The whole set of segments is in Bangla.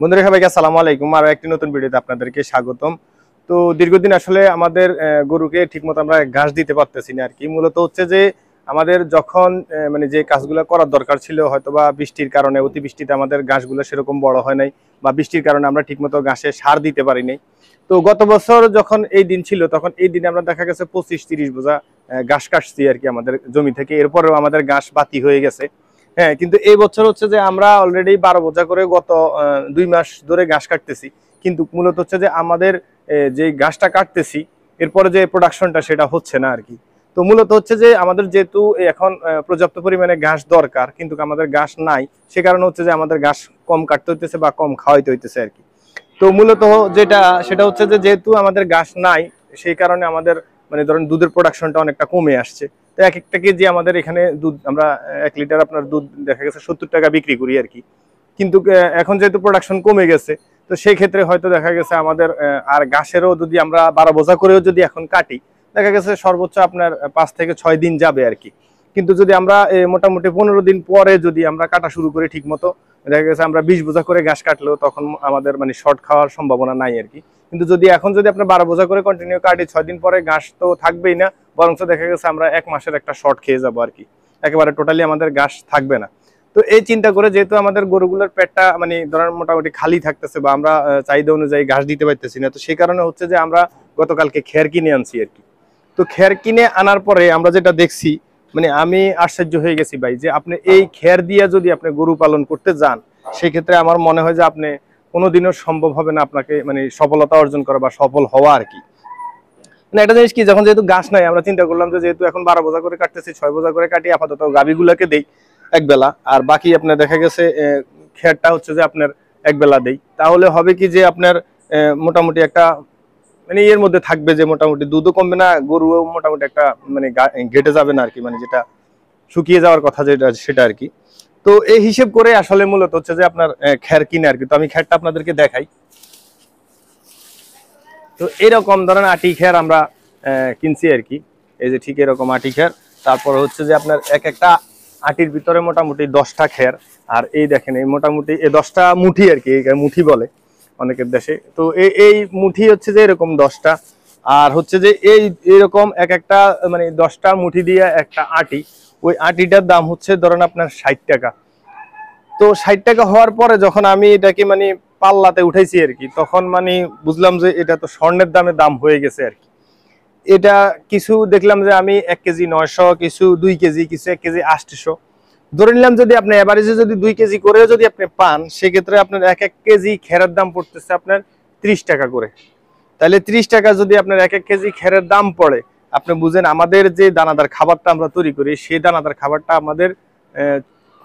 বন্ধুরা সবাইকে আসসালামু আলাইকুম। আরো একটি নতুন ভিডিওতে আপনাদেরকে স্বাগতম। তো দীর্ঘদিন আসলে আমাদের গরুকে ঠিকমতো আমরা ঘাস দিতে পারতেছি না আর কি। মূলত হচ্ছে যে আমাদের যখন মানে যে কাজগুলো করার দরকার ছিল, হয়তোবা বৃষ্টির কারণে অতিবৃষ্টিতে আমাদের ঘাসগুলো সেরকম বড় হয় নাই, বা বৃষ্টির কারণে আমরা ঠিকমতো ঘাসে সার দিতে পারি নাই। তো গত বছর যখন এই দিন ছিল, তখন এই দিনে আমরা দেখা গেছে 25-30 বোঝা ঘাস কাটছি আর কি আমাদের জমি থেকে। এরপরেও আমাদের ঘাস বাতি হয়ে গেছে। হ্যাঁ, কিন্তু এই বছর হচ্ছে যে আমরা অলরেডি 12 বোঝা করে গত 2 মাস ধরে ঘাস কাটতেছি। কিন্তু মূলত হচ্ছে যে আমাদের যে ঘাসটা কাটতেছি, এরপরে যে প্রোডাকশনটা সেটা হচ্ছে না আর কি। তো মূলত হচ্ছে যে আমাদের যেহেতু এখন পর্যাপ্ত পরিমাণে ঘাস দরকার, কিন্তু আমাদের ঘাস নাই, সে কারণে হচ্ছে যে আমাদের ঘাস কম কাটতে হইতেছে বা কম খাওয়াইতে হইতেছে আর কি। তো মূলত সেটা হচ্ছে যে যেহেতু আমাদের ঘাস নাই, সেই কারণে আমাদের মানে ধরেন দুধের প্রোডাকশনটা অনেকটা কমে আসছে। তো এক একটা কেজি আমাদের এখানে দুধ আমরা 1 লিটার আপনার দুধ দেখা গেছে 70 টাকা বিক্রি করি আর কি। কিন্তু এখন যেহেতু প্রোডাকশন কমে গেছে, তো সেই ক্ষেত্রে হয়তো দেখা গেছে আমাদের আর ঘাসেরও যদি আমরা 12 বোঝা করেও যদি এখন কাটি, দেখা গেছে সর্বোচ্চ আপনার 5 থেকে 6 দিন যাবে আর কি। কিন্তু যদি আমরা মোটামুটি 15 দিন পরে যদি আমরা কাটা শুরু করি ঠিক মতো, দেখা গেছে আমরা 20 বোঝা করে ঘাস কাটলেও তখন আমাদের মানে শর্ট খাওয়ার সম্ভাবনা নাই আর কি। কিন্তু যদি এখন যদি আপনার 12 বোঝা করে কন্টিনিউ কাটি, 6 দিন পরে ঘাস তো থাকবেই না, বরং দেখা গেছে আমরা 1 মাসের একটা শর্ট খেয়ে যাবো আর কি। একেবারে টোটালি আমাদের ঘাস থাকবে না। তো এই চিন্তা করে যেহেতু আমাদের গরুগুলোর পেটটা মানে ধরেন মোটামুটি খালি থাকতেছে, বা আমরা চাহিদা অনুযায়ী ঘাস দিতে পারতেছি না, তো সেই কারণে হচ্ছে যে আমরা গতকালকে খের কিনে আনছি আর কি। তো খের কিনে আনার পরে আমরা যেটা দেখছি, মানে আমি আশ্চর্য হয়ে গেছি ভাই, যে আপনি এই খের দিয়ে যদি আপনি গরু পালন করতে যান, সেক্ষেত্রে আমার মনে হয় যে আপনি কোনোদিনও সম্ভব হবে না আপনাকে মানে সফলতা অর্জন করা বা সফল হওয়া আর কি। মানে একটা জিনিস কি, যখন যেহেতু ঘাস নাই, আমরা চিন্তা করলাম যে যেহেতু এখন 12 বোঝা করে কাটতেছি, 6 বোঝা করে কাটি, আপাতত গাভীগুলোকে দেই এক বেলা, আর বাকি আপনার দেখা গেছে খেরটা হচ্ছে যে আপনার এক বেলা দেই। তাহলে হবে কি যে আপনার মোটামুটি একটা মানে এর মধ্যে থাকবে যে মোটামুটি দুধও কমবে না, গরুও মোটামুটি একটা মানে ঘেটে যাবে না আর কি, মানে যেটা শুকিয়ে যাওয়ার কথা যেটা সেটা আর কি। তো এই হিসেব করে আসলে মূলত হচ্ছে যে আপনার খের কিনে আর কি। তো আমি খেরটা আপনাদেরকে দেখাই। তো এরকম ধরেন আটি খের আমরা কিনছি আর কি। এই যে ঠিক এরকম আটি খের। তারপর হচ্ছে যে আপনার এক একটা আটির ভিতরে মোটামুটি 10টা খের। আর এই দেখেন এই মোটামুটি এই 10টা মুঠি আর কি, মুঠি বলে অনেকের দেশে। তো এই মুঠি হচ্ছে যে এরকম 10টা। আর হচ্ছে যে এইরকম এক একটা মানে 10টা মুঠি দিয়ে একটা আটি, ওই আটিটার দাম হচ্ছে ধরেন আপনার 60 টাকা। তো 60 টাকা হওয়ার পরে যখন আমি এটাকে মানে পাল্লাতে উঠাইছি আর কি, তখন মানে বুঝলাম যে এটা তো স্বর্ণের দাম হয়ে গেছে আর কি। এটা কিছু দেখলাম যে আমি 1 কেজি 900, কিছু 2 কেজি, কিছু 1 কেজি 800 ধরে নিলাম। যদি আপনি এভারেজে যদি 2 কেজি করেও যদি আপনি পান, সেক্ষেত্রে আপনার 1 কেজি খেরের দাম পড়তেছে আপনার 30 টাকা করে। তাহলে 30 টাকা যদি আপনার 1 কেজি খেরের দাম পড়ে, আপনি বুঝেন আমাদের যে দানাদার খাবারটা আমরা তৈরি করি, সেই দানাদার খাবারটা আমাদের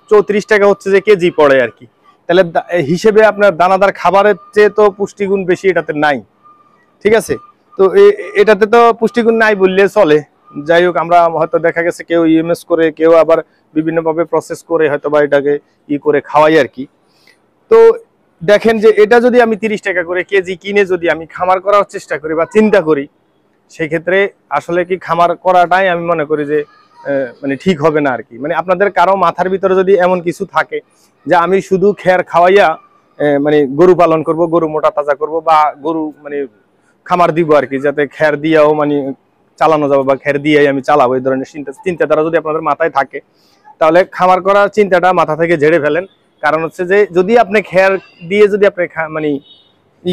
34 টাকা হচ্ছে যে কেজি পড়ে আর কি। তাহলে হিসেবে আপনার দানাদার খাবারের চেয়ে তো পুষ্টিগুণ বেশি এটাতে নাই, ঠিক আছে? তো এটাতে তো পুষ্টিগুণ নাই বললে চলে। যাই হোক, আমরা হয়তো দেখা গেছে কেউ ইএমএস করে, কেউ আবার বিভিন্নভাবে প্রসেস করে হয়তো বা এটাকে করে খাওয়াই আর কি। তো দেখেন যে এটা যদি আমি 30 টাকা করে কেজি কিনে যদি আমি খামার করার চেষ্টা করি বা চিন্তা করি, সেক্ষেত্রে আসলে কি খামার করাটাই আমি মনে করি যে মানে ঠিক হবে না আর কি। মানে আপনাদের কারো মাথার ভিতরে যদি এমন কিছু থাকে যে আমি শুধু খের খাওয়াইয়া মানে গরু পালন করব, গরু মোটা তাজা করব, বা গরু মানে খামার দিব আর কি, যাতে খের দিয়েও মানে চালানো যাবে, বা খের দিয়েই আমি চালাবো, এই ধরনের চিন্তাধারা যদি আপনাদের মাথায় থাকে, তাহলে খামার করার চিন্তাটা মাথা থেকে ঝেড়ে ফেলেন। কারণ হচ্ছে যে যদি আপনি খের দিয়ে যদি আপনি মানে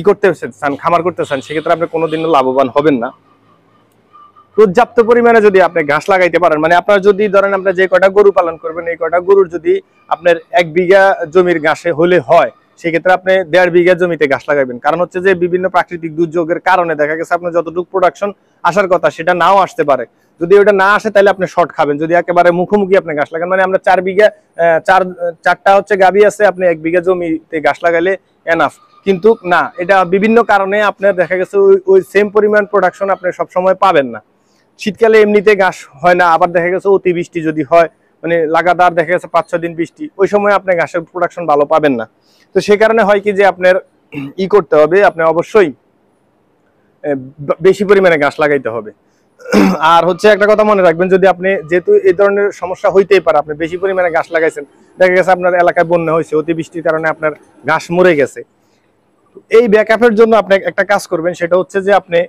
করতে চান, খামার করতে চান, সেক্ষেত্রে আপনি কোনোদিনও লাভবান হবেন না। পর্যাপ্ত পরিমাণে যদি আপনি ঘাস লাগাইতে পারেন, মানে আপনার যদি ধরেন আপনি যে কয়টা গরু পালন করবেন, এই কয়টা গরুর যদি আপনার 1 বিঘা জমির ঘাসে হলে হয়, সেক্ষেত্রে আপনি 1.5 বিঘা জমিতে ঘাস লাগাবেন। কারণ হচ্ছে যে বিভিন্ন প্রাকৃতিক দুর্যোগের কারণে দেখা গেছে আপনার যতটুকু প্রোডাকশন আসার কথা সেটা নাও আসতে পারে। যদি ওটা না আসে, তাহলে আপনি শর্ট খাবেন। যদি একেবারে মুখোমুখি আপনি ঘাস লাগান, মানে আমরা 4 বিঘা চারটা হচ্ছে গাভী আছে, আপনি 1 বিঘা জমিতে ঘাস লাগাইলে এনাফ। কিন্তু না, এটা বিভিন্ন কারণে আপনার দেখা গেছে ওই সেম পরিমাণ প্রোডাকশন আপনি সবসময় পাবেন না। শীতকালে এমনিতে ঘাস হয় না, আবার দেখা গেছে অতিবৃষ্টি যদি হয়, মানে লাগাতার দেখা গেছে 5-6 দিন বৃষ্টি, ওই সময় আপনি ঘাসের প্রোডাকশন ভালো পাবেন না। তো সেই কারণে হয় কি যে আপনার করতে হবে, আপনি অবশ্যই বেশি পরিমাণে ঘাস লাগাইতে হবে। আর হচ্ছে একটা কথা মনে রাখবেন, যদি আপনি যেহেতু এই ধরনের সমস্যা হইতেই পারে, আপনি বেশি পরিমাণে ঘাস লাগাইছেন, দেখা গেছে আপনার এলাকায় বন্যা হয়েছে, অতিবৃষ্টির কারণে আপনার ঘাস মরে গেছে, এই ব্যাকআপের জন্য আপনি একটা কাজ করবেন, সেটা হচ্ছে যে আপনি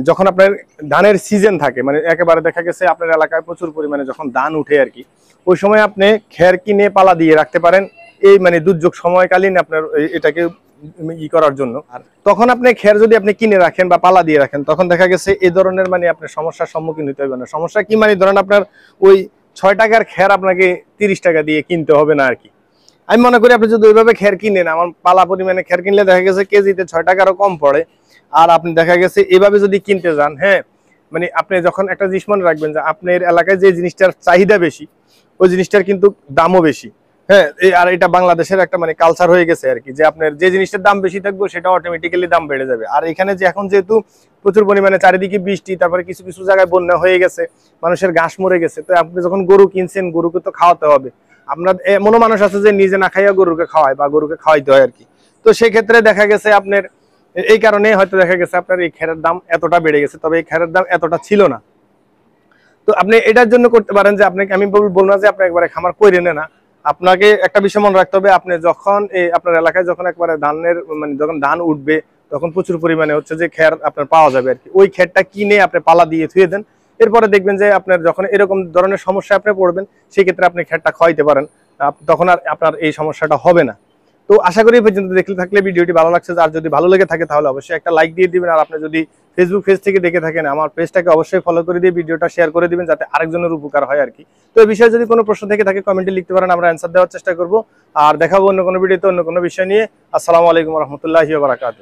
যখন আপনার ধানের সিজন থাকে, মানে একেবারে দেখা গেছে আপনার এলাকায় প্রচুর পরিমাণে যখন ধান উঠে আর কি, ওই সময় আপনি খের কিনে পালা দিয়ে রাখতে পারেন, এই মানে দুর্যোগ সময়কালীন আপনার এটাকে করার জন্য। আর তখন আপনি খের যদি আপনি কিনে রাখেন বা পালা দিয়ে রাখেন, তখন দেখা গেছে এই ধরনের মানে আপনার সমস্যার সম্মুখীন হতে হবে না। সমস্যা কি, মানে ধরেন আপনার ওই 6 টাকার খের আপনাকে 30 টাকা দিয়ে কিনতে হবে না আর কি। আমি মনে করি আপনি যদি ওইভাবে খের কিনেন, আমার পালা পরিমাণে খের কিনলে দেখা গেছে কেজিতে 6 টাকারও কম পড়ে। আর আপনি দেখা গেছে এভাবে যদি কিনতে যান, হ্যাঁ, মানে আপনি যখন একটা জিনিস মনে রাখবেন যে আপনার এলাকায় যে জিনিসটার চাহিদা বেশি, ওই জিনিসটার কিন্তু দামও বেশি। হ্যাঁ, আর এটা বাংলাদেশের একটা মানে কালচার হয়ে গেছে আর কি, যে আপনার যে জিনিসটার দাম বেশি থাকবে সেটা অটোমেটিক্যালি দাম বেড়ে যাবে। আর এখানে যে এখন যেহেতু প্রচুর পরিমাণে চারিদিকে বৃষ্টি, তারপরে কিছু কিছু জায়গায় বন্যা হয়ে গেছে, মানুষের ঘাস মরে গেছে, তো আপনি যখন গরু কিনছেন, গরুকে তো খাওয়াতে হবে। আপনার এমনও মানুষ আছে যে নিজে না খাইয়া গরুকে খাওয়ায় বা গরুকে খাওয়াইতে হয় আর কি। তো সেক্ষেত্রে দেখা গেছে আপনার এই কারণে হয়তো দেখা গেছে আপনার এই খেরের দাম এতটা বেড়ে গেছে, তবে এই খেরের দাম এতটা ছিল না। তো আপনি এটার জন্য করতে পারেন যে আপনাকে আমি বলবো না যে আপনি একবারে খামার করে নেন না। আপনাকে একটা বিষয় মনে রাখতে হবে, আপনি যখন আপনার এলাকায় যখন একবারে ধানের মানে যখন ধান উঠবে, তখন প্রচুর পরিমাণে হচ্ছে যে খের আপনার পাওয়া যাবে আর কি। ওই খেরটা কিনে আপনি পালা দিয়ে থুয়ে দেন। এরপরে দেখবেন যে আপনার যখন এরকম ধরনের সমস্যা আপনি পড়বেন, সেই ক্ষেত্রে আপনি খেরটা খাওয়াইতে পারেন, তখন আর আপনার এই সমস্যাটা হবে না। তো আশা করি এই পর্যন্ত দেখলে থাকলে ভিডিওটি ভালো লাগছে, আর যদি ভালো লেগে থাকে তাহলে অবশ্যই একটা লাইক দিয়ে দিবেন। আর আপনি যদি ফেসবুক পেজ থেকে দেখে থাকেন, আমার পেজটাকে অবশ্যই ফলো করে দিয়ে ভিডিওটা শেয়ার করে দিবেন, যাতে আরেকজনের উপকার হয় আর কি। তো এই বিষয়ে যদি কোনো প্রশ্ন থেকে থাকে কমেন্টে লিখতে পারেন, আমরা অ্যান্সার দেওয়ার চেষ্টা করব। আর দেখাবো অন্য কোনো ভিডিওতে অন্য কোনো বিষয় নিয়ে। আসসালামু আলাইকুম রহমতুল্লাহি ওয়া বারাকাতুহু।